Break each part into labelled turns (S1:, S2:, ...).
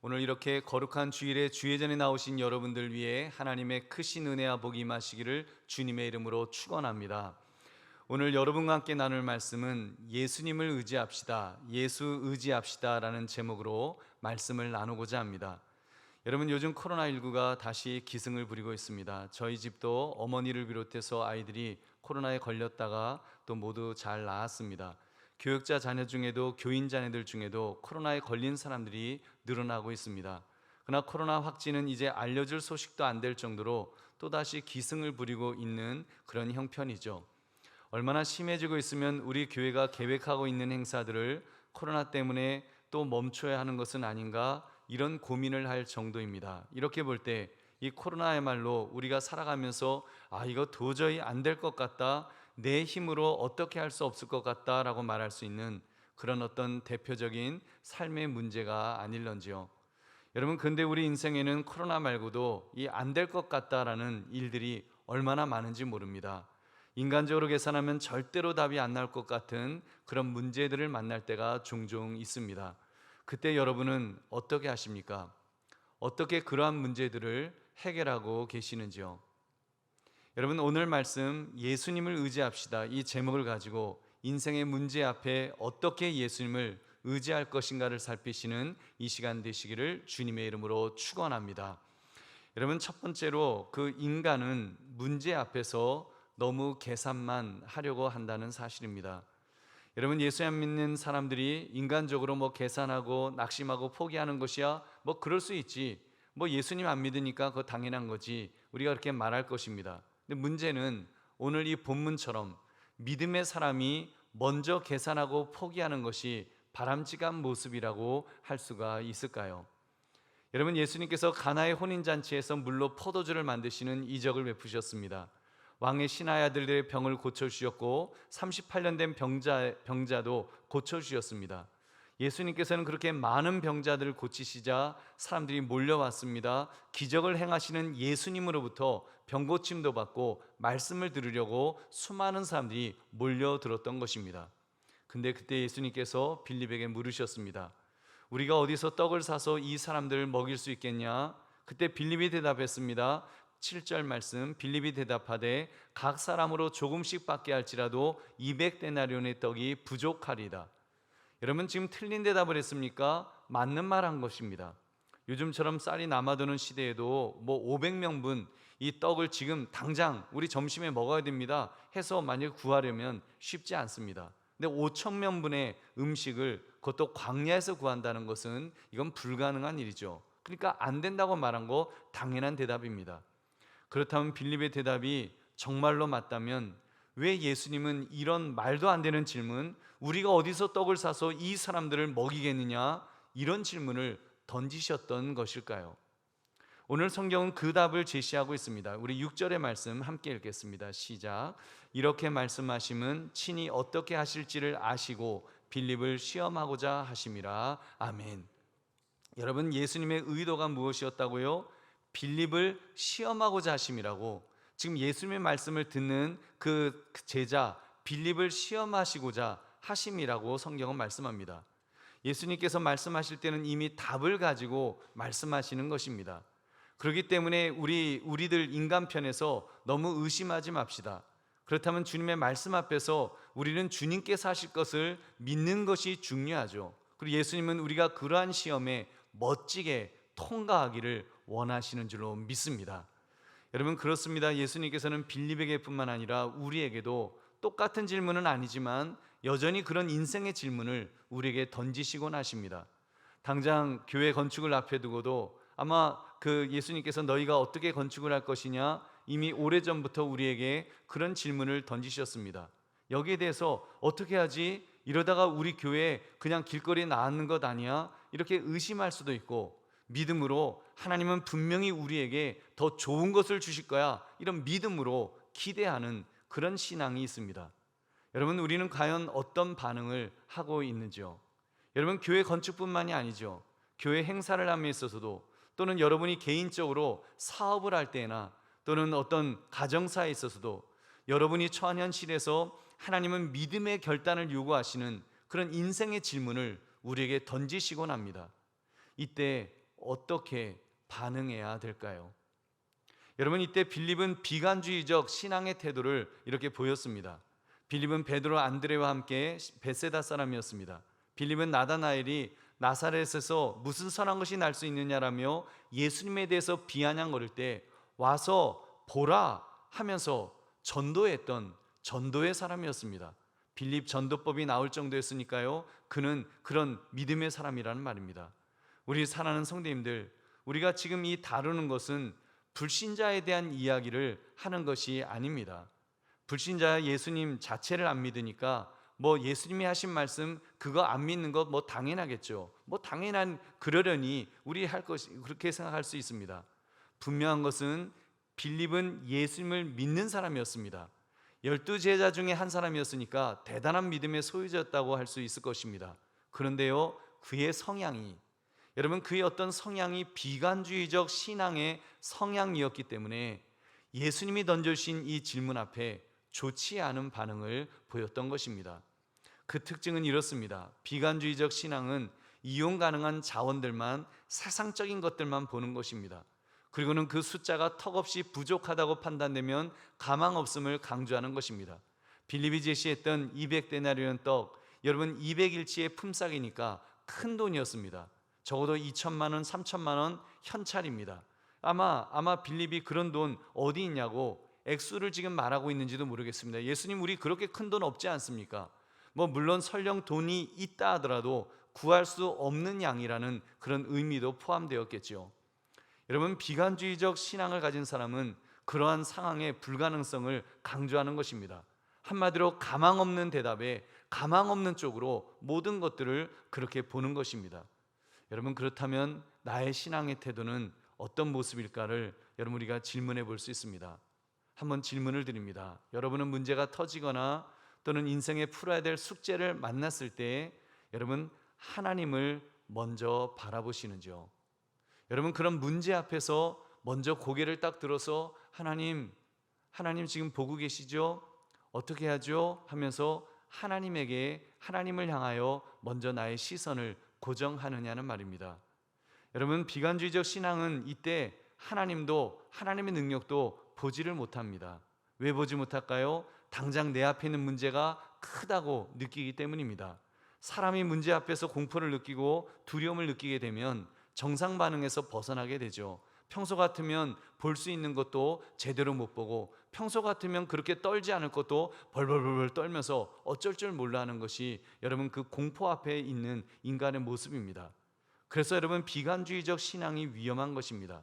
S1: 오늘 이렇게 거룩한 주일에 주예전에 나오신 여러분들 위해 하나님의 크신 은혜와 복이 임하시기를 주님의 이름으로 축원합니다. 오늘 여러분과 함께 나눌 말씀은 예수님을 의지합시다, 예수 의지합시다 라는 제목으로 말씀을 나누고자 합니다. 여러분, 요즘 코로나19가 다시 기승을 부리고 있습니다. 저희 집도 어머니를 비롯해서 아이들이 코로나에 걸렸다가 또 모두 잘 나았습니다. 교육자 자녀 중에도 교인 자녀들 중에도 코로나에 걸린 사람들이 늘어나고 있습니다. 그러나 코로나 확진은 이제 알려줄 소식도 안 될 정도로 또다시 기승을 부리고 있는 그런 형편이죠. 얼마나 심해지고 있으면 우리 교회가 계획하고 있는 행사들을 코로나 때문에 또 멈춰야 하는 것은 아닌가, 이런 고민을 할 정도입니다. 이렇게 볼 때 이 코로나야말로 우리가 살아가면서 이거 도저히 안 될 것 같다, 내 힘으로 어떻게 할 수 없을 것 같다라고 말할 수 있는 그런 어떤 대표적인 삶의 문제가 아닐런지요. 여러분, 근데 우리 인생에는 코로나 말고도 이 안 될 것 같다라는 일들이 얼마나 많은지 모릅니다. 인간적으로 계산하면 절대로 답이 안 나올 것 같은 그런 문제들을 만날 때가 종종 있습니다. 그때 여러분은 어떻게 하십니까? 어떻게 그러한 문제들을 해결하고 계시는지요? 여러분, 오늘 말씀 예수님을 의지합시다, 이 제목을 가지고 인생의 문제 앞에 어떻게 예수님을 의지할 것인가를 살피시는 이 시간 되시기를 주님의 이름으로 축원합니다. 여러분, 첫 번째로 그 인간은 문제 앞에서 너무 계산만 하려고 한다는 사실입니다. 여러분, 예수 안 믿는 사람들이 인간적으로 계산하고 낙심하고 포기하는 것이야 그럴 수 있지, 예수님 안 믿으니까 그거 당연한 거지, 우리가 그렇게 말할 것입니다. 근데 문제는 오늘 이 본문처럼 믿음의 사람이 먼저 계산하고 포기하는 것이 바람직한 모습이라고 할 수가 있을까요? 여러분, 예수님께서 가나의 혼인잔치에서 물로 포도주를 만드시는 이적을 베푸셨습니다. 왕의 신하의 아들들의 병을 고쳐주셨고 38년 된 병자도 고쳐주셨습니다. 예수님께서는 그렇게 많은 병자들을 고치시자 사람들이 몰려왔습니다. 기적을 행하시는 예수님으로부터 병고침도 받고 말씀을 들으려고 수많은 사람들이 몰려들었던 것입니다. 근데 그때 예수님께서 빌립에게 물으셨습니다. 우리가 어디서 떡을 사서 이 사람들을 먹일 수 있겠냐? 그때 빌립이 대답했습니다. 7절 말씀, 빌립이 대답하되 각 사람으로 조금씩 받게 할지라도 200데나리온의 떡이 부족하리다. 여러분, 지금 틀린 대답을 했습니까? 맞는 말 한 것입니다. 요즘처럼 쌀이 남아도는 시대에도 500명분 이 떡을 지금 당장 우리 점심에 먹어야 됩니다 해서 만약 구하려면 쉽지 않습니다. 근데 5,000명분의 음식을 그것도 광야에서 구한다는 것은 이건 불가능한 일이죠. 그러니까 안 된다고 말한 거 당연한 대답입니다. 그렇다면 빌립의 대답이 정말로 맞다면 왜 예수님은 이런 말도 안 되는 질문, 우리가 어디서 떡을 사서 이 사람들을 먹이겠느냐, 이런 질문을 던지셨던 것일까요? 오늘 성경은 그 답을 제시하고 있습니다. 우리 6절의 말씀 함께 읽겠습니다. 시작. 이렇게 말씀하심은 친히 어떻게 하실지를 아시고 빌립을 시험하고자 하심이라. 아멘. 여러분, 예수님의 의도가 무엇이었다고요? 빌립을 시험하고자 하심이라고. 지금 예수님의 말씀을 듣는 그 제자 빌립을 시험하시고자 하심이라고 성경은 말씀합니다. 예수님께서 말씀하실 때는 이미 답을 가지고 말씀하시는 것입니다. 그렇기 때문에 우리들 인간편에서 너무 의심하지 맙시다. 그렇다면 주님의 말씀 앞에서 우리는 주님께서 하실 것을 믿는 것이 중요하죠. 그리고 예수님은 우리가 그러한 시험에 멋지게 통과하기를 원하시는 줄로 믿습니다. 여러분, 그렇습니다. 예수님께서는 빌립에게 뿐만 아니라 우리에게도 똑같은 질문은 아니지만 여전히 그런 인생의 질문을 우리에게 던지시곤 하십니다. 당장 교회 건축을 앞에 두고도 아마 예수님께서 너희가 어떻게 건축을 할 것이냐, 이미 오래전부터 우리에게 그런 질문을 던지셨습니다. 여기에 대해서 어떻게 하지? 이러다가 우리 교회에 그냥 길거리에 나앉는 것 아니야? 이렇게 의심할 수도 있고, 믿음으로 하나님은 분명히 우리에게 더 좋은 것을 주실 거야, 이런 믿음으로 기대하는 그런 신앙이 있습니다. 여러분, 우리는 과연 어떤 반응을 하고 있는지요? 여러분, 교회 건축뿐만이 아니죠. 교회 행사를 함에 있어서도, 또는 여러분이 개인적으로 사업을 할 때나 또는 어떤 가정사에 있어서도 여러분이 처한 현실에서 하나님은 믿음의 결단을 요구하시는 그런 인생의 질문을 우리에게 던지시곤 합니다. 이때 어떻게 반응해야 될까요? 여러분, 이때 빌립은 비관주의적 신앙의 태도를 이렇게 보였습니다. 빌립은 베드로, 안드레와 함께 베세다 사람이었습니다. 빌립은 나다나엘이 나사렛에서 무슨 선한 것이 날 수 있느냐라며 예수님에 대해서 비아냥거릴 때 와서 보라 하면서 전도했던 전도의 사람이었습니다. 빌립 전도법이 나올 정도였으니까요, 그는 그런 믿음의 사람이라는 말입니다. 우리 사랑하는 성도님들, 우리가 지금 이 다루는 것은 불신자에 대한 이야기를 하는 것이 아닙니다. 불신자 예수님 자체를 안 믿으니까 예수님이 하신 말씀 그거 안 믿는 거 당연하겠죠. 당연한 그러려니 우리 할 것이 그렇게 생각할 수 있습니다. 분명한 것은 빌립은 예수님을 믿는 사람이었습니다. 12제자 중에 한 사람이었으니까 대단한 믿음의 소유자였다고 할 수 있을 것입니다. 그런데요, 그의 성향이, 여러분, 그의 어떤 성향이 비관주의적 신앙의 성향이었기 때문에 예수님이 던져주신 이 질문 앞에 좋지 않은 반응을 보였던 것입니다. 그 특징은 이렇습니다. 비관주의적 신앙은 이용 가능한 자원들만, 세상적인 것들만 보는 것입니다. 그리고는 그 숫자가 턱없이 부족하다고 판단되면 가망 없음을 강조하는 것입니다. 빌립이 제시했던 200데나리온 떡, 여러분 200일치의 품삯이니까 큰 돈이었습니다. 적어도 2천만 원, 3천만 원 현찰입니다. 아마 빌립이 그런 돈 어디 있냐고 액수를 지금 말하고 있는지도 모르겠습니다. 예수님, 우리 그렇게 큰 돈 없지 않습니까? 물론 설령 돈이 있다 하더라도 구할 수 없는 양이라는 그런 의미도 포함되었겠죠. 여러분, 비관주의적 신앙을 가진 사람은 그러한 상황의 불가능성을 강조하는 것입니다. 한마디로 가망 없는 대답에 가망 없는 쪽으로 모든 것들을 그렇게 보는 것입니다. 여러분, 그렇다면 나의 신앙의 태도는 어떤 모습일까를 여러분 우리가 질문해 볼 수 있습니다. 한번 질문을 드립니다. 여러분은 문제가 터지거나 또는 인생에 풀어야 될 숙제를 만났을 때 여러분 하나님을 먼저 바라보시는지요? 여러분, 그런 문제 앞에서 먼저 고개를 딱 들어서 하나님 지금 보고 계시죠? 어떻게 하죠? 하면서 하나님을 향하여 먼저 나의 시선을 고정하느냐는 말입니다. 여러분, 비관주의적 신앙은 이때 하나님의 능력도 보지를 못합니다. 왜 보지 못할까요? 당장 내 앞에 있는 문제가 크다고 느끼기 때문입니다. 사람이 문제 앞에서 공포를 느끼고 두려움을 느끼게 되면 정상 반응에서 벗어나게 되죠. 평소 같으면 볼 수 있는 것도 제대로 못 보고, 평소 같으면 그렇게 떨지 않을 것도 벌벌벌 떨면서 어쩔 줄 몰라 하는 것이 여러분 그 공포 앞에 있는 인간의 모습입니다. 그래서 여러분, 비관주의적 신앙이 위험한 것입니다.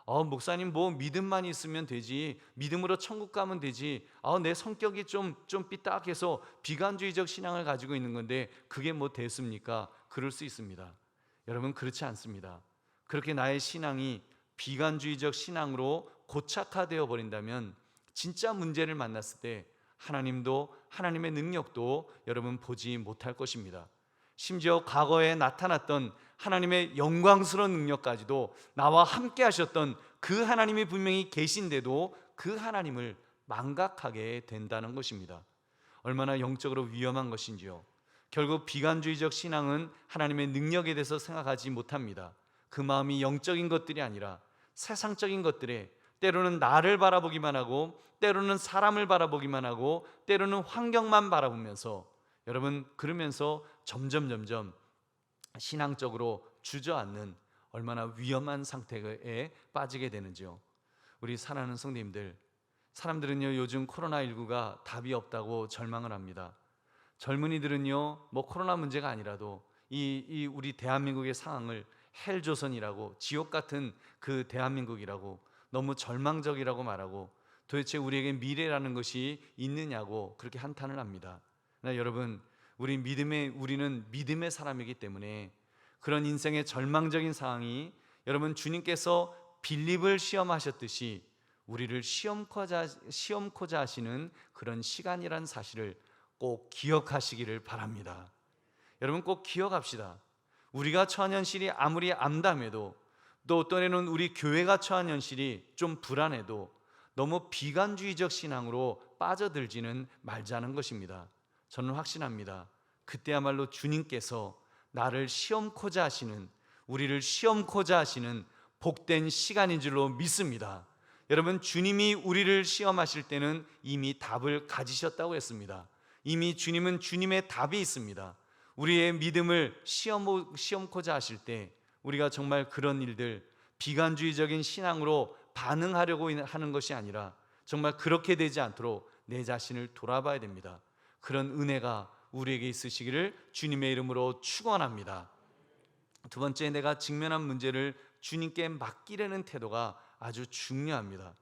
S1: 목사님, 믿음만 있으면 되지, 믿음으로 천국 가면 되지, 내 성격이 좀 삐딱해서 비관주의적 신앙을 가지고 있는 건데 그게 됐습니까? 그럴 수 있습니다. 여러분, 그렇지 않습니다. 그렇게 나의 신앙이 비관주의적 신앙으로 고착화되어 버린다면 진짜 문제를 만났을 때 하나님도, 하나님의 능력도 여러분 보지 못할 것입니다. 심지어 과거에 나타났던 하나님의 영광스러운 능력까지도, 나와 함께 하셨던 그 하나님이 분명히 계신데도 그 하나님을 망각하게 된다는 것입니다. 얼마나 영적으로 위험한 것인지요. 결국 비관주의적 신앙은 하나님의 능력에 대해서 생각하지 못합니다. 그 마음이 영적인 것들이 아니라 세상적인 것들에, 때로는 나를 바라보기만 하고, 때로는 사람을 바라보기만 하고, 때로는 환경만 바라보면서 여러분 그러면서 점점 신앙적으로 주저앉는 얼마나 위험한 상태에 빠지게 되는지요. 우리 사랑하는 성도님들, 사람들은요 요즘 코로나19가 답이 없다고 절망을 합니다. 젊은이들은요 코로나 문제가 아니라도 이 우리 대한민국의 상황을 헬조선이라고, 지옥 같은 그 대한민국이라고, 너무 절망적이라고 말하고, 도대체 우리에게 미래라는 것이 있느냐고 그렇게 한탄을 합니다. 여러분, 우리는 믿음의 사람이기 때문에 그런 인생의 절망적인 상황이 여러분 주님께서 빌립을 시험하셨듯이 우리를 시험코자 하시는 그런 시간이라는 사실을 꼭 기억하시기를 바랍니다. 여러분, 꼭 기억합시다. 우리가 처한 현실이 아무리 암담해도, 또 때로는 우리 교회가 처한 현실이 좀 불안해도 너무 비관주의적 신앙으로 빠져들지는 말자는 것입니다. 저는 확신합니다. 그때야말로 주님께서 나를 시험코자 하시는, 우리를 시험코자 하시는 복된 시간인 줄로 믿습니다. 여러분, 주님이 우리를 시험하실 때는 이미 답을 가지셨다고 했습니다. 이미 주님은 주님의 답이 있습니다. 우리의 믿음을 시험코자 하실 때 우리가 정말 그런 일들, 비관주의적인 신앙으로 반응하려고 하는 것이 아니라 정말 그렇게 되지 않도록 내 자신을 돌아봐야 됩니다. 그런 은혜가 우리에게 있으시기를 주님의 이름으로 축원합니다. 두 번째, 내가 직면한 문제를 주님께 맡기려는 태도가 아주 중요합니다.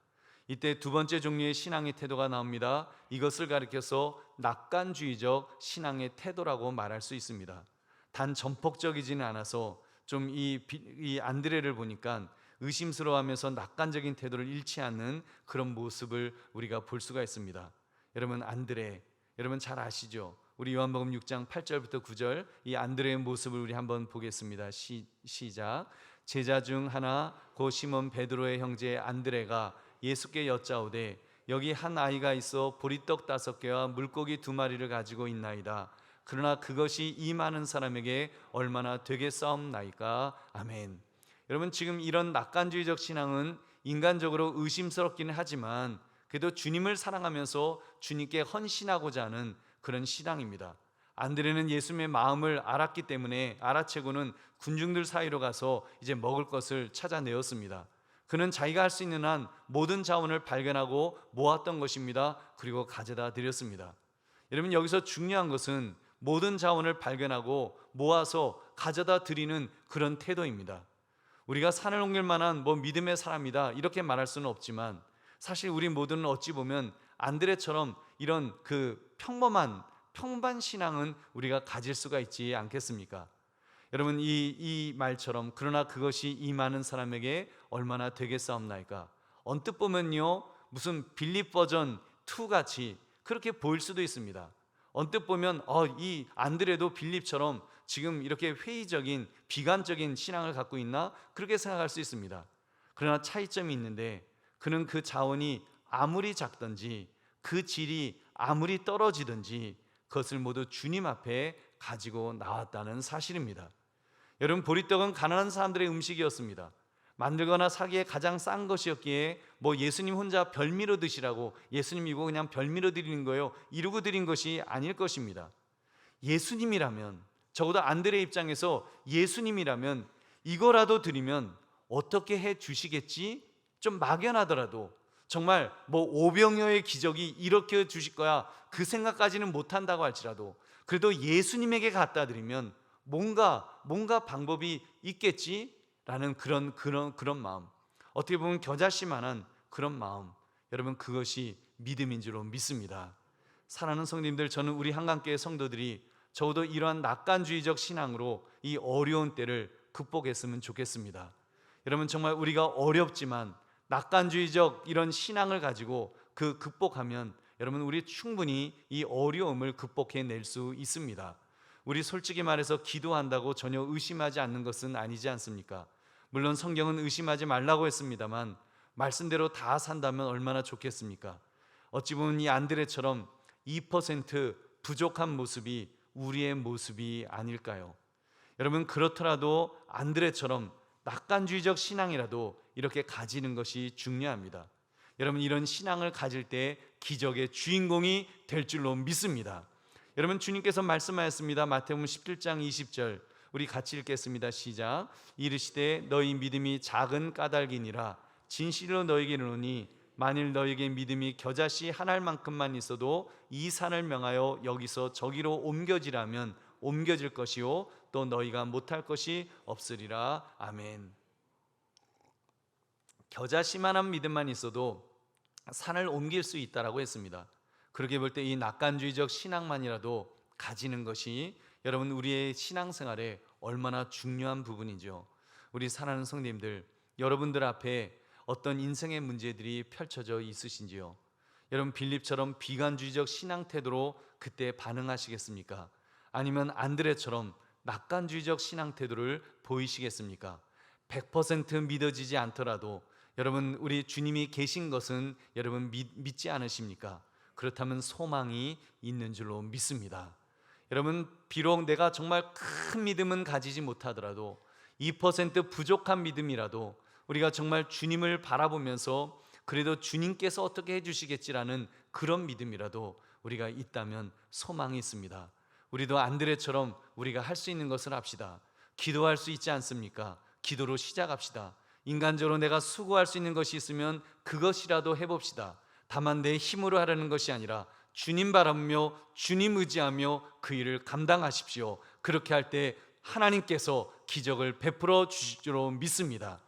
S1: 이때 두 번째 종류의 신앙의 태도가 나옵니다. 이것을 가리켜서 낙관주의적 신앙의 태도라고 말할 수 있습니다. 단 전폭적이지는 않아서 좀 이 안드레를 보니까 의심스러워하면서 낙관적인 태도를 잃지 않는 그런 모습을 우리가 볼 수가 있습니다. 여러분, 안드레, 여러분 잘 아시죠? 우리 요한복음 6장 8절부터 9절 이 안드레의 모습을 우리 한번 보겠습니다. 시작. 제자 중 하나 곧 시몬 베드로의 형제 안드레가 예수께 여짜오되 여기 한 아이가 있어 보리떡 5개와 물고기 2마리를 가지고 있나이다. 그러나 그것이 이 많은 사람에게 얼마나 되겠사옵나이까. 아멘. 여러분, 지금 이런 낙관주의적 신앙은 인간적으로 의심스럽기는 하지만 그래도 주님을 사랑하면서 주님께 헌신하고자 하는 그런 신앙입니다. 안드레는 예수님의 마음을 알았기 때문에 알아채고는 군중들 사이로 가서 이제 먹을 것을 찾아내었습니다. 그는 자기가 할 수 있는 한 모든 자원을 발견하고 모았던 것입니다. 그리고 가져다 드렸습니다. 여러분, 여기서 중요한 것은 모든 자원을 발견하고 모아서 가져다 드리는 그런 태도입니다. 우리가 산을 옮길 만한 믿음의 사람이다 이렇게 말할 수는 없지만 사실 우리 모두는 어찌 보면 안드레처럼 이런 평범한 신앙은 우리가 가질 수가 있지 않겠습니까? 여러분, 이 말처럼 그러나 그것이 이 많은 사람에게 얼마나 되겠사옵나이까. 언뜻 보면요, 무슨 빌립 버전 2 같이 그렇게 보일 수도 있습니다. 언뜻 보면 이 안드레도 빌립처럼 지금 이렇게 회의적인 비관적인 신앙을 갖고 있나 그렇게 생각할 수 있습니다. 그러나 차이점이 있는데 그는 그 자원이 아무리 작든지 그 질이 아무리 떨어지든지 그것을 모두 주님 앞에 가지고 나왔다는 사실입니다. 여러분, 보리떡은 가난한 사람들의 음식이었습니다. 만들거나 사기에 가장 싼 것이었기에 예수님 혼자 별미로 드시라고 예수님 이거 그냥 별미로 드리는 거예요 이러고 드린 것이 아닐 것입니다. 예수님이라면, 적어도 안드레 입장에서 예수님이라면 이거라도 드리면 어떻게 해 주시겠지? 좀 막연하더라도 정말 오병이어의 기적이 이렇게 주실 거야 그 생각까지는 못한다고 할지라도 그래도 예수님에게 갖다 드리면 뭔가 방법이 있겠지라는 그런 마음, 어떻게 보면 겨자씨만한 그런 마음, 여러분 그것이 믿음인 줄로 믿습니다. 사랑하는 성도님들, 저는 우리 한강교회 성도들이 적어도 이러한 낙관주의적 신앙으로 이 어려운 때를 극복했으면 좋겠습니다. 여러분, 정말 우리가 어렵지만 낙관주의적 이런 신앙을 가지고 극복하면 여러분 우리 충분히 이 어려움을 극복해낼 수 있습니다. 우리 솔직히 말해서 기도한다고 전혀 의심하지 않는 것은 아니지 않습니까? 물론 성경은 의심하지 말라고 했습니다만 말씀대로 다 산다면 얼마나 좋겠습니까? 어찌 보면 이 안드레처럼 2% 부족한 모습이 우리의 모습이 아닐까요? 여러분, 그렇더라도 안드레처럼 낙관주의적 신앙이라도 이렇게 가지는 것이 중요합니다. 여러분, 이런 신앙을 가질 때 기적의 주인공이 될 줄로 믿습니다. 여러분, 주님께서 말씀하였습니다. 마태복음 17장 20절 우리 같이 읽겠습니다. 시작. 이르시되 너희 믿음이 작은 까닭이니라. 진실로 너희에게 이르노니 만일 너희에게 믿음이 겨자씨 한 알만큼만 있어도 이 산을 명하여 여기서 저기로 옮겨지라면 옮겨질 것이요 또 너희가 못할 것이 없으리라. 아멘. 겨자씨만한 믿음만 있어도 산을 옮길 수 있다라고 했습니다. 그렇게 볼 때 이 낙관주의적 신앙만이라도 가지는 것이 여러분 우리의 신앙생활에 얼마나 중요한 부분이죠. 우리 사랑하는 성도님들, 여러분들 앞에 어떤 인생의 문제들이 펼쳐져 있으신지요? 여러분, 빌립처럼 비관주의적 신앙 태도로 그때 반응하시겠습니까? 아니면 안드레처럼 낙관주의적 신앙 태도를 보이시겠습니까? 100% 믿어지지 않더라도 여러분 우리 주님이 계신 것은 여러분 믿지 않으십니까? 그렇다면 소망이 있는 줄로 믿습니다. 여러분, 비록 내가 정말 큰 믿음은 가지지 못하더라도 2% 부족한 믿음이라도 우리가 정말 주님을 바라보면서 그래도 주님께서 어떻게 해주시겠지라는 그런 믿음이라도 우리가 있다면 소망이 있습니다. 우리도 안드레처럼 우리가 할 수 있는 것을 합시다. 기도할 수 있지 않습니까? 기도로 시작합시다. 인간적으로 내가 수고할 수 있는 것이 있으면 그것이라도 해봅시다. 다만 내 힘으로 하려는 것이 아니라 주님 바라보며 주님 의지하며 그 일을 감당하십시오. 그렇게 할 때 하나님께서 기적을 베풀어 주실 줄 믿습니다.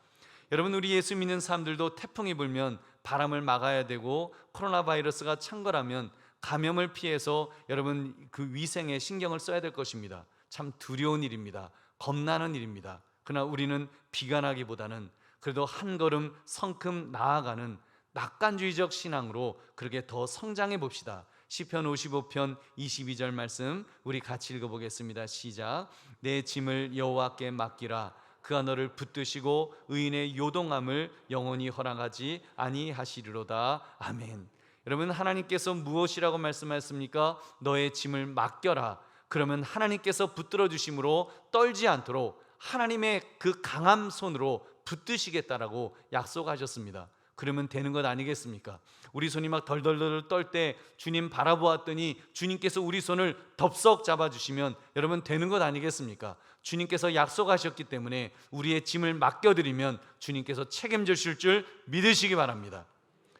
S1: 여러분, 우리 예수 믿는 사람들도 태풍이 불면 바람을 막아야 되고 코로나 바이러스가 창궐하면 감염을 피해서 여러분 그 위생에 신경을 써야 될 것입니다. 참 두려운 일입니다. 겁나는 일입니다. 그러나 우리는 비관하기보다는 그래도 한 걸음 성큼 나아가는 낙관주의적 신앙으로 그렇게 더 성장해 봅시다. 시편 55편 22절 말씀 우리 같이 읽어보겠습니다. 시작. 내 짐을 여호와께 맡기라. 그가 너를 붙드시고 의인의 요동함을 영원히 허락하지 아니하시리로다. 아멘. 여러분, 하나님께서 무엇이라고 말씀하셨습니까? 너의 짐을 맡겨라. 그러면 하나님께서 붙들어 주심으로 떨지 않도록 하나님의 그 강한 손으로 붙드시겠다라고 약속하셨습니다. 그러면 되는 것 아니겠습니까? 우리 손이 막 덜덜덜 떨 때 주님 바라보았더니 주님께서 우리 손을 덥석 잡아주시면 여러분 되는 것 아니겠습니까? 주님께서 약속하셨기 때문에 우리의 짐을 맡겨드리면 주님께서 책임지실 줄 믿으시기 바랍니다.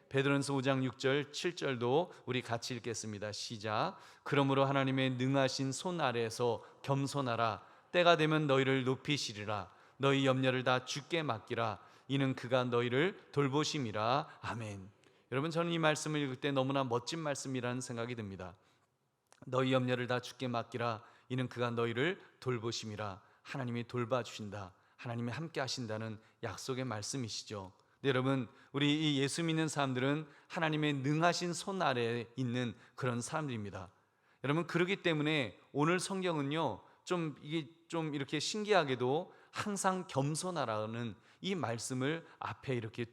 S1: 베드로전서 5장 6절 7절도 우리 같이 읽겠습니다. 시작. 그러므로 하나님의 능하신 손 아래에서 겸손하라. 때가 되면 너희를 높이시리라. 너희 염려를 다 주께 맡기라. 이는 그가 너희를 돌보심이라. 아멘. 여러분, 저는 이 말씀을 읽을 때 너무나 멋진 말씀이라는 생각이 듭니다. 너희 염려를 다 주께 맡기라. 이는 그가 너희를 돌보심이라. 하나님이 돌봐주신다. 하나님이 함께 하신다는 약속의 말씀이시죠. 네, 여러분, 우리 이 예수 믿는 사람들은 하나님의 능하신 손 아래에 있는 그런 사람들입니다. 여러분, 그렇기 때문에 오늘 성경은요 이게 좀 이렇게 신기하게도 항상 겸손하라는 이 말씀을 앞에 이렇게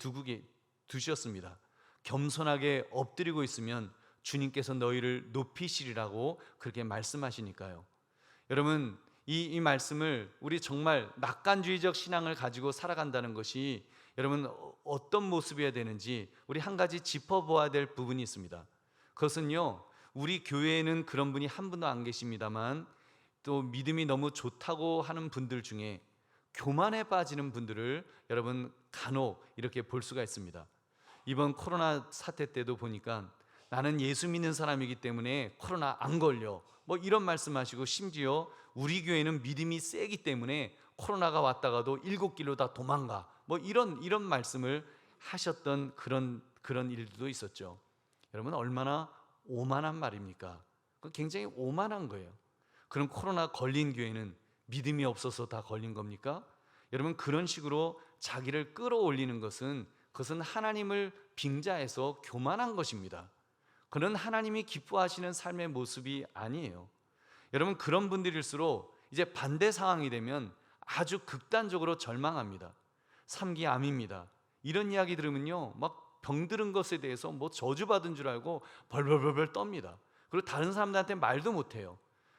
S1: 두셨습니다. 겸손하게 엎드리고 있으면 주님께서 너희를 높이시리라고 그렇게 말씀하시니까요. 여러분, 이 말씀을 우리 정말 낙관주의적 신앙을 가지고 살아간다는 것이 여러분 어떤 모습이어야 되는지 우리 한 가지 짚어보아야 될 부분이 있습니다. 그것은요, 우리 교회에는 그런 분이 한 분도 안 계십니다만 또 믿음이 너무 좋다고 하는 분들 중에 교만에 빠지는 분들을 여러분 간혹 이렇게 볼 수가 있습니다. 이번 코로나 사태 때도 보니까 나는 예수 믿는 사람이기 때문에 코로나 안 걸려 뭐 이런 말씀하시고, 심지어 우리 교회는 믿음이 세기 때문에 코로나가 왔다가도 7길로 다 도망가 뭐 이런 말씀을 하셨던 그런 일도 있었죠. 여러분, 얼마나 오만한 말입니까? 굉장히 오만한 거예요. 그럼 코로나 걸린 교회는 믿음이 없어서 다 걸린 겁니까? 여러분, 그런 식으로 자기를 끌어올리는 것은 그것은 하나님을 빙자해서 교만한 것입니다. 그런 하나님이 기뻐하시는 삶의 모습이 아니에요. 여러분, 그런 분들일수록 이제 반대 상황이 되면 아주 극단적으로 절망합니다. 3기 암입니다. 이런 이야기 들으면요 막 병들은 것에 대해서 뭐 저주받은 줄 알고 벌벌벌 떱니다. 그리고 다른 사람들한테 말도 못해요.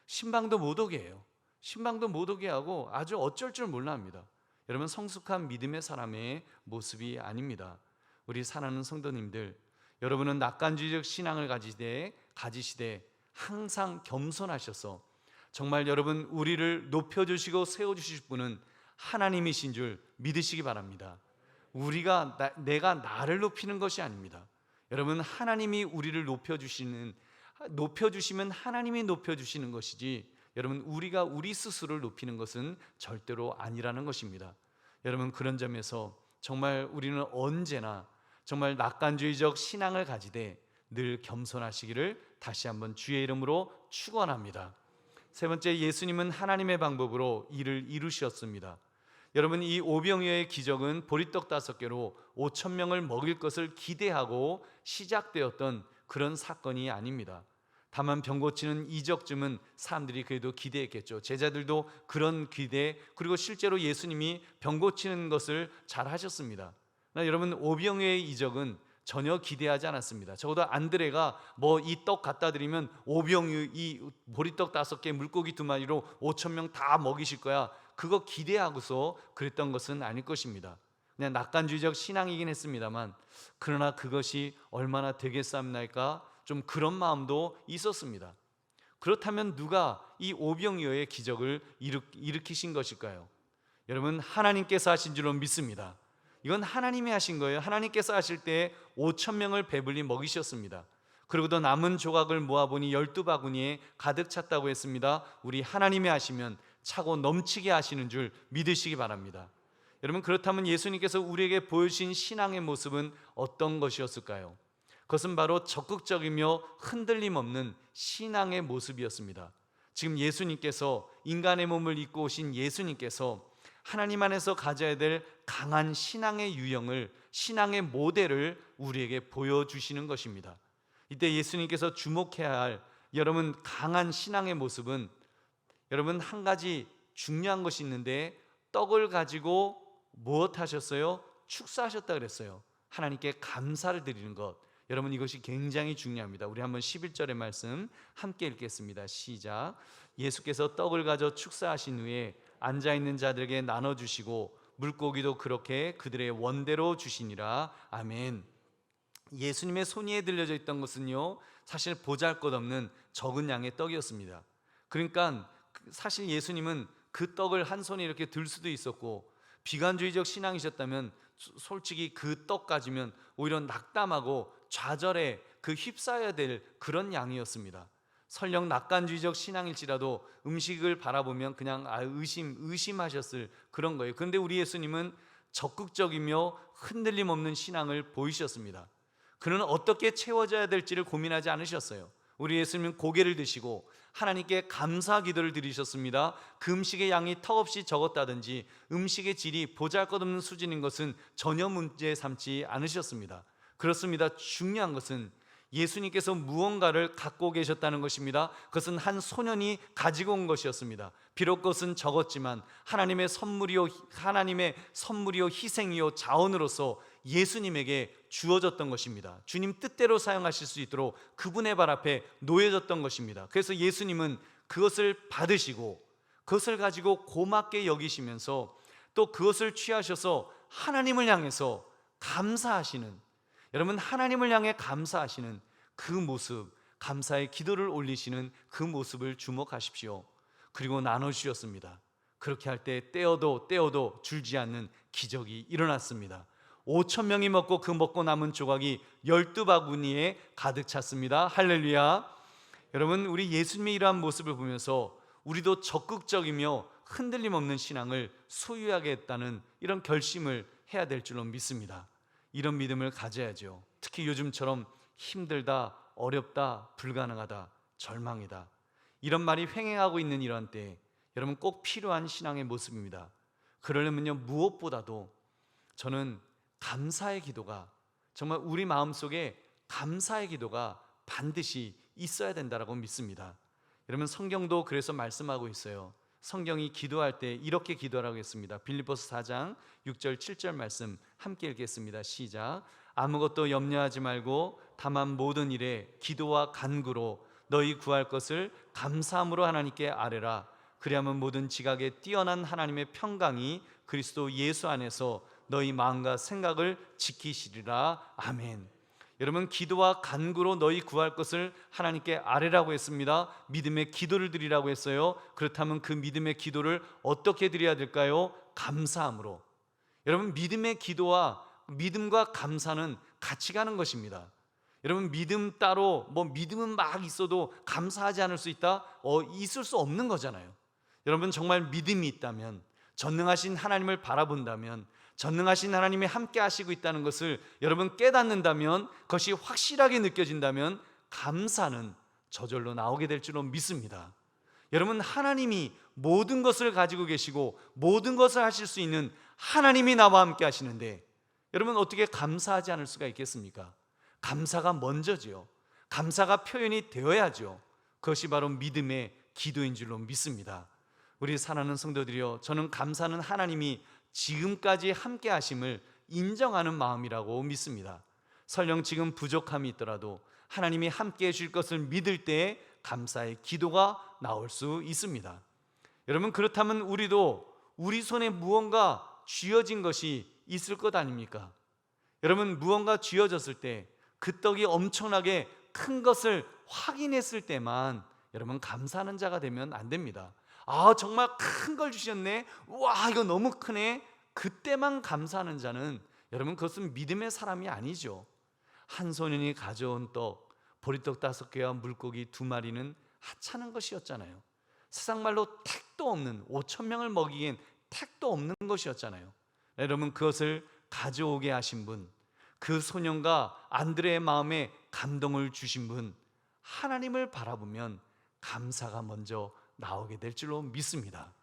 S1: 신방도 못 오게 해요. 신방도 못 오게 하고 아주 어쩔 줄 몰라 합니다. 여러분, 성숙한 믿음의 사람의 모습이 아닙니다. 우리 사랑하는 성도님들, 여러분은 낙관주의적 신앙을 가지시되 항상 겸손하셔서 정말 여러분 우리를 높여주시고 세워주실 분은 하나님이신 줄 믿으시기 바랍니다. 내가 나를 높이는 것이 아닙니다. 여러분, 하나님이 우리를 높여주시면 하나님이 높여주시는 것이지 여러분 우리가 우리 스스로를 높이는 것은 절대로 아니라는 것입니다. 여러분, 그런 점에서 정말 우리는 언제나 정말 낙관주의적 신앙을 가지되 늘 겸손하시기를 다시 한번 주의 이름으로 축원합니다. 세 번째, 예수님은 하나님의 방법으로 일을 이루셨습니다. 여러분, 이 오병이어의 기적은 보리떡 5개로 5,000명을 먹일 것을 기대하고 시작되었던 그런 사건이 아닙니다. 다만 병 고치는 이적쯤은 사람들이 그래도 기대했겠죠. 제자들도 그런 기대, 그리고 실제로 예수님이 병 고치는 것을 잘 하셨습니다. 여러분, 오병이어의 이적은 전혀 기대하지 않았습니다. 적어도 안드레가 뭐 이 떡 갖다 드리면 오병이 이 보리떡 5개 물고기 2마리로 5,000명 다 먹이실 거야, 그거 기대하고서 그랬던 것은 아닐 것입니다. 그냥 낙관주의적 신앙이긴 했습니다만, 그러나 그것이 얼마나 되겠사옵나이까, 좀 그런 마음도 있었습니다. 그렇다면 누가 이 오병이어의 기적을 일으키신 것일까요? 여러분, 하나님께서 하신 줄로 믿습니다. 이건 하나님이 하신 거예요. 하나님께서 하실 때 5천 명을 배불리 먹이셨습니다. 그리고도 남은 조각을 모아보니 12바구니에 가득 찼다고 했습니다. 우리 하나님이 하시면 차고 넘치게 하시는 줄 믿으시기 바랍니다. 여러분, 그렇다면 예수님께서 우리에게 보여주신 신앙의 모습은 어떤 것이었을까요? 그것은 바로 적극적이며 흔들림 없는 신앙의 모습이었습니다. 지금 예수님께서, 인간의 몸을 입고 오신 예수님께서 하나님 안에서 가져야 될 강한 신앙의 유형을, 신앙의 모델을 우리에게 보여주시는 것입니다. 이때 예수님께서 주목해야 할 여러분 강한 신앙의 모습은, 여러분 한 가지 중요한 것이 있는데, 떡을 가지고 무엇 하셨어요? 축사하셨다 그랬어요. 하나님께 감사를 드리는 것. 여러분, 이것이 굉장히 중요합니다. 우리 한번 11절의 말씀 함께 읽겠습니다. 시작. 예수께서 떡을 가져 축사하신 후에 앉아있는 자들에게 나눠주시고 물고기도 그렇게 그들의 원대로 주시니라. 아멘. 예수님의 손 위에 들려져 있던 것은요, 사실 보잘것없는 적은 양의 떡이었습니다. 그러니까 사실 예수님은 그 떡을 한 손에 이렇게 들 수도 있었고, 비관주의적 신앙이셨다면 솔직히 그 떡 가지면 오히려 낙담하고 좌절에 휩싸여야 될 그런 양이었습니다. 설령 낙관주의적 신앙일지라도 음식을 바라보면 그냥 의심하셨을 그런 거예요. 그런데 우리 예수님은 적극적이며 흔들림 없는 신앙을 보이셨습니다. 그는 어떻게 채워져야 될지를 고민하지 않으셨어요. 우리 예수님은 고개를 드시고 하나님께 감사 기도를 드리셨습니다. 그 음식의 양이 턱없이 적었다든지 음식의 질이 보잘것없는 수준인 것은 전혀 문제 삼지 않으셨습니다. 그렇습니다. 중요한 것은 예수님께서 무언가를 갖고 계셨다는 것입니다. 그것은 한 소년이 가지고 온 것이었습니다. 비록 그것은 적었지만 하나님의 선물이요 희생이요 자원으로서 예수님에게 주어졌던 것입니다. 주님 뜻대로 사용하실 수 있도록 그분의 발 앞에 놓여졌던 것입니다. 그래서 예수님은 그것을 받으시고 그것을 가지고 고맙게 여기시면서 또 그것을 취하셔서 하나님을 향해서 감사하시는, 여러분 하나님을 향해 감사하시는 그 모습, 감사의 기도를 올리시는 그 모습을 주목하십시오. 그리고 나눠주셨습니다. 그렇게 할 때 떼어도 줄지 않는 기적이 일어났습니다. 5천 명이 먹고 그 먹고 남은 조각이 12바구니에 가득 찼습니다. 할렐루야. 여러분, 우리 예수님의 이러한 모습을 보면서 우리도 적극적이며 흔들림 없는 신앙을 소유하겠다는 이런 결심을 해야 될 줄로 믿습니다. 이런 믿음을 가져야죠. 특히 요즘처럼 힘들다, 어렵다, 불가능하다, 절망이다, 이런 말이 횡행하고 있는 이런 때 여러분 꼭 필요한 신앙의 모습입니다. 그러려면요, 무엇보다도 저는 감사의 기도가, 정말 우리 마음속에 감사의 기도가 반드시 있어야 된다고 믿습니다. 여러분, 성경도 그래서 말씀하고 있어요. 성경이 기도할 때 이렇게 기도하라고 했습니다. 빌립보서 4장 6절 7절 말씀 함께 읽겠습니다. 시작. 아무것도 염려하지 말고 다만 모든 일에 기도와 간구로 너희 구할 것을 감사함으로 하나님께 아뢰라. 그리하면 모든 지각에 뛰어난 하나님의 평강이 그리스도 예수 안에서 너희 마음과 생각을 지키시리라. 아멘. 여러분, 기도와 간구로 너희 구할 것을 하나님께 아뢰라고 했습니다. 믿음의 기도를 드리라고 했어요. 그렇다면 그 믿음의 기도를 어떻게 드려야 될까요? 감사함으로. 여러분, 믿음의 기도와 믿음과 감사는 같이 가는 것입니다. 여러분, 믿음 따로 믿음은 막 있어도 감사하지 않을 수 있다? 있을 수 없는 거잖아요. 여러분, 정말 믿음이 있다면, 전능하신 하나님을 바라본다면, 전능하신 하나님이 함께 하시고 있다는 것을 여러분 깨닫는다면, 그것이 확실하게 느껴진다면 감사는 저절로 나오게 될 줄로 믿습니다. 여러분, 하나님이 모든 것을 가지고 계시고 모든 것을 하실 수 있는 하나님이 나와 함께 하시는데 여러분 어떻게 감사하지 않을 수가 있겠습니까? 감사가 먼저지요. 감사가 표현이 되어야죠. 그것이 바로 믿음의 기도인 줄로 믿습니다. 우리 사랑하는 성도들이여, 저는 감사는 하나님이 지금까지 함께 하심을 인정하는 마음이라고 믿습니다. 설령 지금 부족함이 있더라도 하나님이 함께 해줄 것을 믿을 때에 감사의 기도가 나올 수 있습니다. 여러분, 그렇다면 우리도 우리 손에 무언가 쥐어진 것이 있을 것 아닙니까? 여러분, 무언가 쥐어졌을 때 그 떡이 엄청나게 큰 것을 확인했을 때만 여러분 감사하는 자가 되면 안 됩니다. 아, 정말 큰 걸 주셨네. 와, 이거 너무 크네. 그때만 감사하는 자는 여러분 그것은 믿음의 사람이 아니죠. 한 소년이 가져온 떡, 보리떡 5개와 물고기 2마리는 하찮은 것이었잖아요. 세상 말로 택도 없는 5천 명을 먹이기엔 택도 없는 것이었잖아요. 여러분, 그것을 가져오게 하신 분, 그 소년과 안드레의 마음에 감동을 주신 분, 하나님을 바라보면 감사가 먼저 나오게 될 줄로 믿습니다.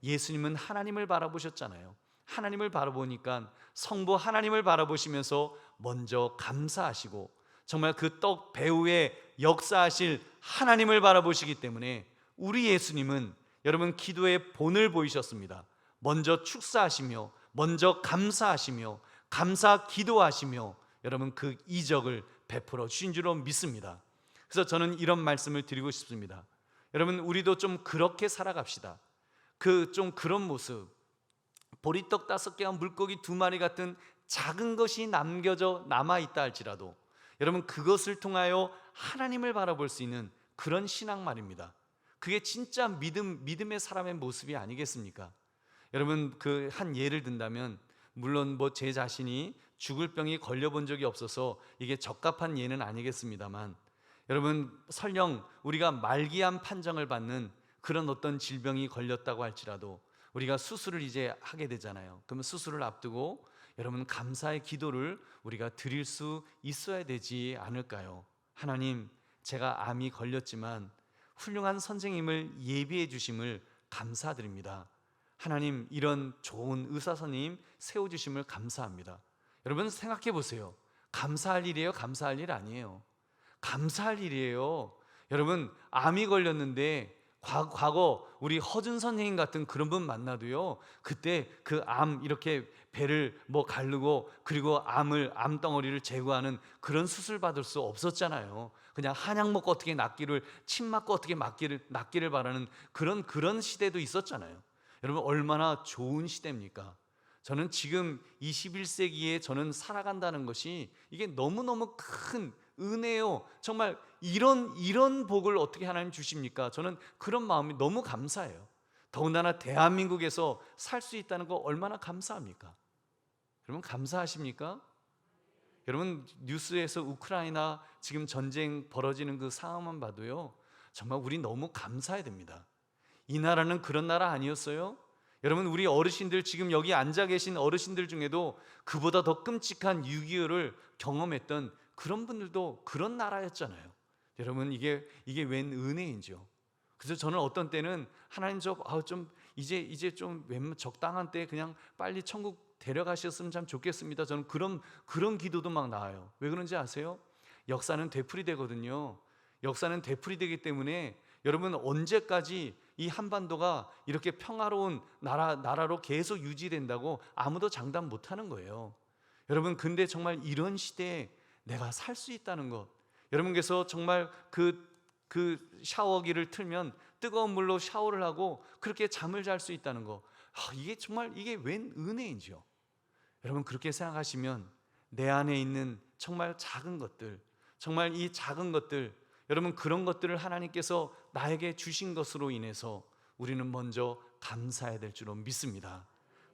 S1: 예수님은 하나님을 바라보셨잖아요. 하나님을 바라보니까 성부 하나님을 바라보시면서 먼저 감사하시고, 정말 그 떡 배후에 역사하실 하나님을 바라보시기 때문에 우리 예수님은 여러분 기도의 본을 보이셨습니다. 먼저 축사하시며, 먼저 감사하시며, 감사 기도하시며 여러분 그 이적을 베풀어 주신 줄로 믿습니다. 그래서 저는 이런 말씀을 드리고 싶습니다. 여러분, 우리도 좀 그렇게 살아갑시다. 좀 그런 모습, 보리떡 5개와 물고기 2마리 같은 작은 것이 남아있다 할지라도 여러분 그것을 통하여 하나님을 바라볼 수 있는 그런 신앙 말입니다. 그게 진짜 믿음의 사람의 모습이 아니겠습니까? 여러분, 그 한 예를 든다면, 물론 제 자신이 죽을 병이 걸려본 적이 없어서 이게 적합한 예는 아니겠습니다만, 여러분 설령 우리가 말기암 판정을 받는 그런 어떤 질병이 걸렸다고 할지라도 우리가 수술을 이제 하게 되잖아요. 그러면 수술을 앞두고 여러분 감사의 기도를 우리가 드릴 수 있어야 되지 않을까요? 하나님, 제가 암이 걸렸지만 훌륭한 선생님을 예비해 주심을 감사드립니다. 하나님, 이런 좋은 의사 선생님 세워주심을 감사합니다. 여러분 생각해 보세요. 감사할 일이에요? 감사할 일 아니에요? 감사할 일이에요. 여러분, 암이 걸렸는데 과거 우리 허준 선생님 같은 그런 분 만나도요, 그때 그 암 이렇게 배를 가르고 그리고 암덩어리를 제거하는 그런 수술 받을 수 없었잖아요. 그냥 한약 먹고 어떻게 낫기를, 침 맞고 어떻게 낫기를 바라는 그런 시대도 있었잖아요. 여러분, 얼마나 좋은 시대입니까? 저는 지금 21세기에 저는 살아간다는 것이 이게 너무너무 큰 은혜요. 정말 이런 복을 어떻게 하나님 주십니까? 저는 그런 마음이 너무 감사해요. 더군다나 대한민국에서 살 수 있다는 거 얼마나 감사합니까? 여러분 감사하십니까? 여러분, 뉴스에서 우크라이나 지금 전쟁 벌어지는 그 상황만 봐도요, 정말 우리 너무 감사해야 됩니다. 이 나라는 그런 나라 아니었어요? 여러분, 우리 어르신들, 지금 여기 앉아 계신 어르신들 중에도 그보다 더 끔찍한 6.25를 경험했던 그런 분들도 그런 나라였잖아요. 여러분, 이게 웬 은혜인지요. 그래서 저는 어떤 때는 하나님 이제 좀 적당한 때 그냥 빨리 천국 데려가셨으면 참 좋겠습니다. 저는 그런 기도도 막 나와요. 왜 그런지 아세요? 역사는 되풀이되거든요. 역사는 되풀이되기 때문에 여러분, 언제까지 이 한반도가 이렇게 평화로운 나라로 계속 유지된다고 아무도 장담 못하는 거예요. 여러분, 근데 정말 이런 시대에 내가 살 수 있다는 것, 여러분께서 정말 그 샤워기를 틀면 뜨거운 물로 샤워를 하고 그렇게 잠을 잘 수 있다는 것, 이게 웬 은혜인지요. 여러분, 그렇게 생각하시면 내 안에 있는 정말 작은 것들, 정말 이 작은 것들, 여러분 그런 것들을 하나님께서 나에게 주신 것으로 인해서 우리는 먼저 감사해야 될 줄로 믿습니다.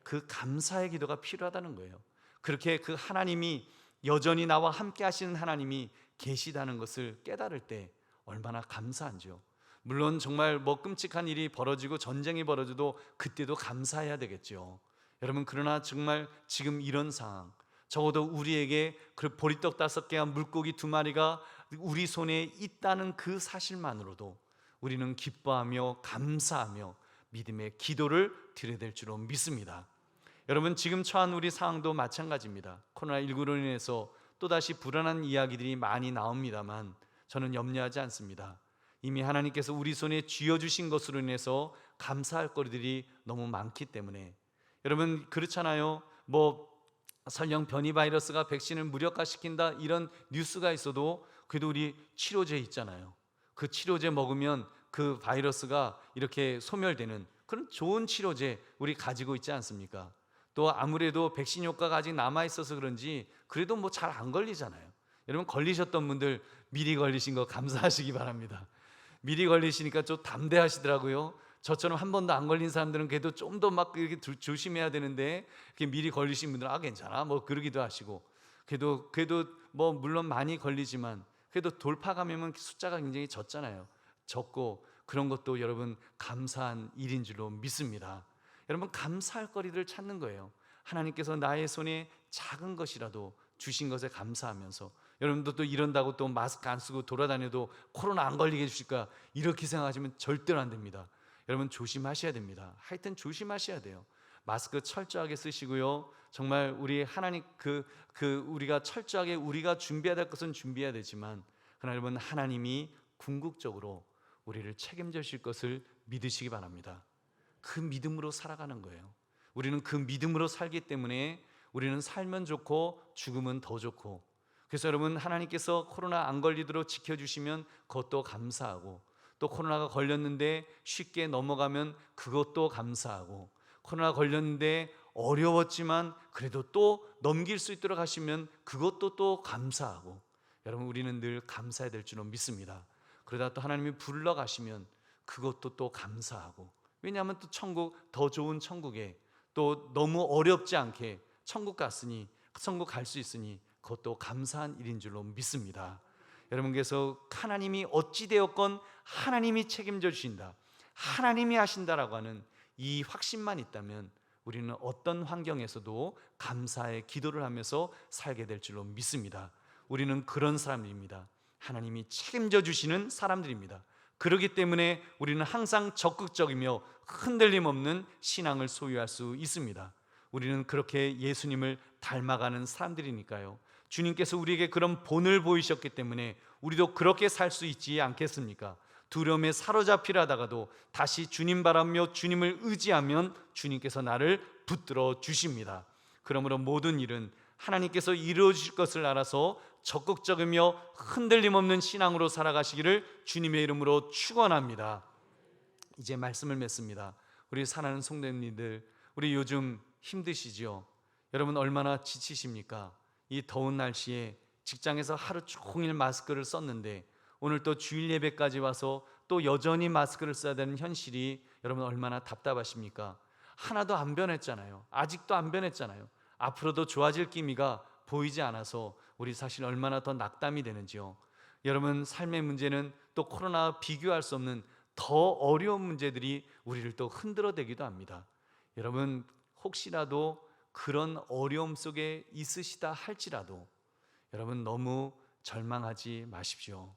S1: 그 감사의 기도가 필요하다는 거예요. 그렇게 그 하나님이 여전히 나와 함께 하시는 하나님이 계시다는 것을 깨달을 때 얼마나 감사한지요. 물론 정말 끔찍한 일이 벌어지고 전쟁이 벌어져도 그때도 감사해야 되겠죠. 여러분, 그러나 정말 지금 이런 상황, 적어도 우리에게 그 보리떡 5개와 물고기 2마리가 우리 손에 있다는 그 사실만으로도 우리는 기뻐하며 감사하며 믿음의 기도를 드려야 될 줄로 믿습니다. 여러분, 지금 처한 우리 상황도 마찬가지입니다. 코로나19로 인해서 또다시 불안한 이야기들이 많이 나옵니다만 저는 염려하지 않습니다. 이미 하나님께서 우리 손에 쥐어주신 것으로 인해서 감사할 거리들이 너무 많기 때문에, 여러분 그렇잖아요. 설령 변이 바이러스가 백신을 무력화시킨다 이런 뉴스가 있어도 그래도 우리 치료제 있잖아요. 그 치료제 먹으면 그 바이러스가 이렇게 소멸되는 그런 좋은 치료제 우리 가지고 있지 않습니까? 또 아무래도 백신 효과가 아직 남아 있어서 그런지 그래도 뭐 잘 안 걸리잖아요. 여러분 걸리셨던 분들 미리 걸리신 거 감사하시기 바랍니다. 미리 걸리시니까 좀 담대하시더라고요. 저처럼 한 번도 안 걸린 사람들은 그래도 좀 더 막 이렇게 조심해야 되는데, 이렇게 미리 걸리신 분들은 괜찮아 뭐 그러기도 하시고, 그래도 뭐 물론 많이 걸리지만 그래도 돌파 감염은 숫자가 굉장히 적잖아요. 적고 그런 것도 여러분 감사한 일인 줄로 믿습니다. 여러분 감사할 거리를 찾는 거예요. 하나님께서 나의 손에 작은 것이라도 주신 것에 감사하면서, 여러분도 또 이런다고 또 마스크 안 쓰고 돌아다녀도 코로나 안 걸리게 해주실까 이렇게 생각하시면 절대로 안 됩니다. 여러분 조심하셔야 됩니다. 하여튼 조심하셔야 돼요. 마스크 철저하게 쓰시고요. 정말 우리 하나님 우리가 철저하게 우리가 준비해야 될 것은 준비해야 되지만, 그러나 여러분 하나님이 궁극적으로 우리를 책임져 주실 것을 믿으시기 바랍니다. 그 믿음으로 살아가는 거예요. 우리는 그 믿음으로 살기 때문에 우리는 살면 좋고 죽으면 더 좋고, 그래서 여러분 하나님께서 코로나 안 걸리도록 지켜주시면 그것도 감사하고, 또 코로나가 걸렸는데 쉽게 넘어가면 그것도 감사하고, 코로나 걸렸는데 어려웠지만 그래도 또 넘길 수 있도록 하시면 그것도 또 감사하고, 여러분 우리는 늘 감사해야 될 줄로 믿습니다. 그러다 또 하나님이 불러가시면 그것도 또 감사하고, 왜냐하면 또 천국, 더 좋은 천국에 또 너무 어렵지 않게 천국 갔으니, 천국 갈 수 있으니 그것도 감사한 일인 줄로 믿습니다. 여러분께서 하나님이 어찌되었건 하나님이 책임져 주신다, 하나님이 하신다라고 하는 이 확신만 있다면 우리는 어떤 환경에서도 감사의 기도를 하면서 살게 될 줄로 믿습니다. 우리는 그런 사람들입니다. 하나님이 책임져 주시는 사람들입니다. 그렇기 때문에 우리는 항상 적극적이며 흔들림 없는 신앙을 소유할 수 있습니다. 우리는 그렇게 예수님을 닮아가는 사람들이니까요. 주님께서 우리에게 그런 본을 보이셨기 때문에 우리도 그렇게 살 수 있지 않겠습니까? 두려움에 사로잡히려 하다가도 다시 주님 바라며 주님을 의지하면 주님께서 나를 붙들어 주십니다. 그러므로 모든 일은 하나님께서 이루어 주실 것을 알아서 적극적이며 흔들림 없는 신앙으로 살아가시기를 주님의 이름으로 축원합니다. 이제 말씀을 맺습니다. 우리 사랑하는 성도님들, 우리 요즘 힘드시죠? 여러분 얼마나 지치십니까? 이 더운 날씨에 직장에서 하루 종일 마스크를 썼는데 오늘 또 주일 예배까지 와서 또 여전히 마스크를 써야 되는 현실이 여러분 얼마나 답답하십니까? 하나도 안 변했잖아요. 아직도 안 변했잖아요. 앞으로도 좋아질 기미가 보이지 않아서 우리 사실 얼마나 더 낙담이 되는지요. 여러분 삶의 문제는 또 코로나와 비교할 수 없는 더 어려운 문제들이 우리를 또 흔들어대기도 합니다. 여러분 혹시라도 그런 어려움 속에 있으시다 할지라도 여러분 너무 절망하지 마십시오.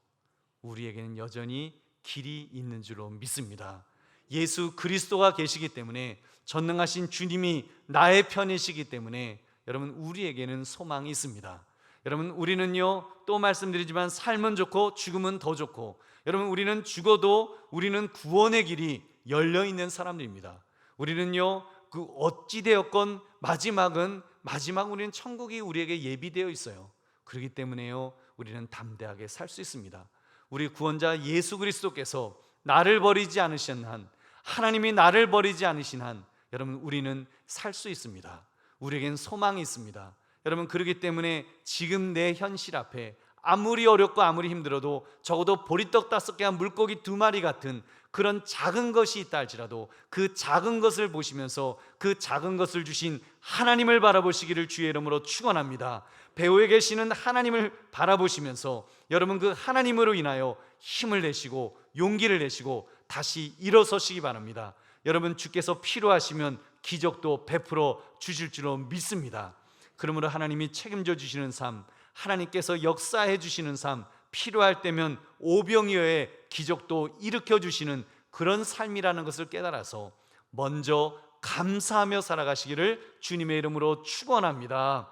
S1: 우리에게는 여전히 길이 있는 줄로 믿습니다. 예수 그리스도가 계시기 때문에, 전능하신 주님이 나의 편이시기 때문에 여러분 우리에게는 소망이 있습니다. 여러분 우리는요, 또 말씀드리지만 삶은 좋고 죽음은 더 좋고, 여러분 우리는 죽어도 우리는 구원의 길이 열려있는 사람들입니다. 우리는요 그 어찌되었건 마지막 우리는 천국이 우리에게 예비되어 있어요. 그렇기 때문에요 우리는 담대하게 살 수 있습니다. 우리 구원자 예수 그리스도께서 나를 버리지 않으신 한, 하나님이 나를 버리지 않으신 한 여러분 우리는 살 수 있습니다. 우리에겐 소망이 있습니다. 여러분 그렇기 때문에 지금 내 현실 앞에 아무리 어렵고 아무리 힘들어도 적어도 보리떡 5개와 물고기 2마리 같은 그런 작은 것이 있다 할지라도 그 작은 것을 보시면서 그 작은 것을 주신 하나님을 바라보시기를 주의 이름으로 축원합니다. 배후에 계시는 하나님을 바라보시면서 여러분 그 하나님으로 인하여 힘을 내시고 용기를 내시고 다시 일어서시기 바랍니다. 여러분 주께서 필요하시면 기적도 베풀어 주실 줄로 믿습니다. 그러므로 하나님이 책임져 주시는 삶, 하나님께서 역사해 주시는 삶, 필요할 때면 오병이어의 기적도 일으켜 주시는 그런 삶이라는 것을 깨달아서 먼저 감사하며 살아가시기를 주님의 이름으로 축원합니다.